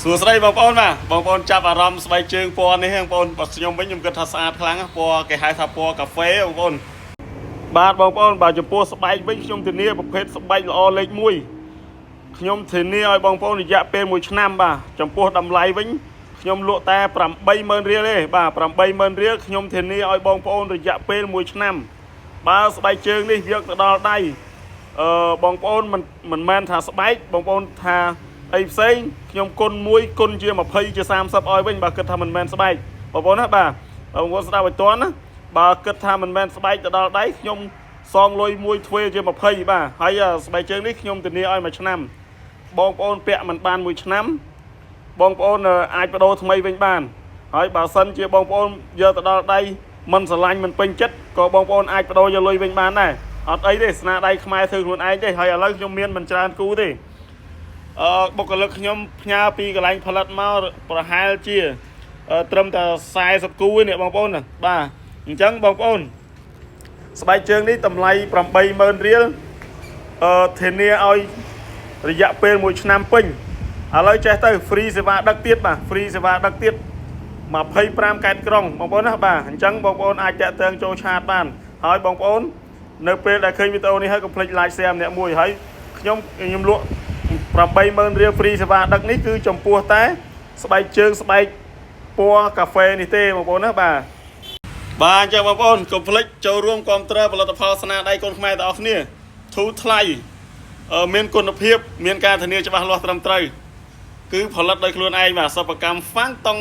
សួស្តីបងប្អូនបាទបងប្អូនចាប់អារម្មណ៍ស្បែកជើងពណ៌នេះបងប្អូនបើខ្ញុំវិញខ្ញុំគិតថាស្អាតខ្លាំងពណ៌គេហៅថាពណ៌កាហ្វេបងប្អូនបាទបងប្អូនបាទចំពោះស្បែកវិញខ្ញុំធានាប្រភេទស្បែកល្អលេខ1ខ្ញុំធានាឲ្យបងប្អូនរយៈពេល1ឆ្នាំបាទចំពោះតម្លៃវិញខ្ញុំលក់តែ 80000 រៀលទេបាទ 80000 រៀលខ្ញុំធានាឲ្យបងប្អូនរយៈពេល1ឆ្នាំបើស្បែកជើងនេះយកទៅដល់ដៃបងប្អូនមិនមែនថាស្បែកបងប្អូនថាអីផ្សេងខ្ញុំគុណ1គុណជា20ជា30ឲ្យវិញបើគិតថាមិនមែនស្បែកបងប្អូនណាបាទបងប្អូនស្ដាប់ឲ្យទាន់ណាបើគិតថាមិនមែនស្បែកទៅដល់ដៃខ្ញុំសងលុយមួយធ្វើជា20បាទហើយស្បែកជើងនេះខ្ញុំធានាឲ្យ1ឆ្នាំបងប្អូនពាក់មិនបាន1ឆ្នាំបងប្អូនអាចបដូរថ្មីវិញបានហើយបើសិនជាបងប្អូនយកទៅដល់ដៃមិនស្រឡាញ់មិនពេញចិត្តក៏បងប្អូនអាចបដូរយកលុយវិញបានដែរអត់អីទេស្នាដៃខ្មែរធ្វើខ្លួនឯងទេហើយឥឡូវខ្ញុំមានមិនច្រើនគូទេបុគ្គលិកខ្ញុំផ្ញើពីកន្លែងផលិតមកប្រហែលជាត្រឹមតែ40គូនេះបងប្អូនបាទអញ្ចឹងបងប្អូនស្បែកជើងនេះតម្លៃ 80000 រៀលធានាឲ្យរយៈពេល1ឆ្នាំពេញឥឡូវចេះទៅ free សេវាដឹកទៀតបាទ free សេវាដឹកទៀត25កែតក្រុងបងប្អូនណាបាទអញ្ចឹងបងប្អូនអាចតាក់ទងចូលឆាតបានហើយបងប្អូននៅពេលដែលឃើញវីដេអូនេះហើយកុំភ្លេច like share ម្នាក់មួយហើយខ្ញុំលក់ 80000 រៀល free សេវាដឹកនេះគឺចំពោះតែស្បែកជើងស្បែកពណ៌កាហ្វេនេះទេបងប្អូនណាបាទអញ្ចឹងបងប្អូនកុំភ្លេចចូលរួមគាំទ្រផលិតផលស្នាដៃកូនខ្មែរទាំងអស់គ្នាធូរថ្លៃមានគុណភាពមានការធានាច្បាស់លាស់ត្រឹមត្រូវគឺផលិតដោយខ្លួនឯងបាទសិប្បកម្មហ្វាំងតុង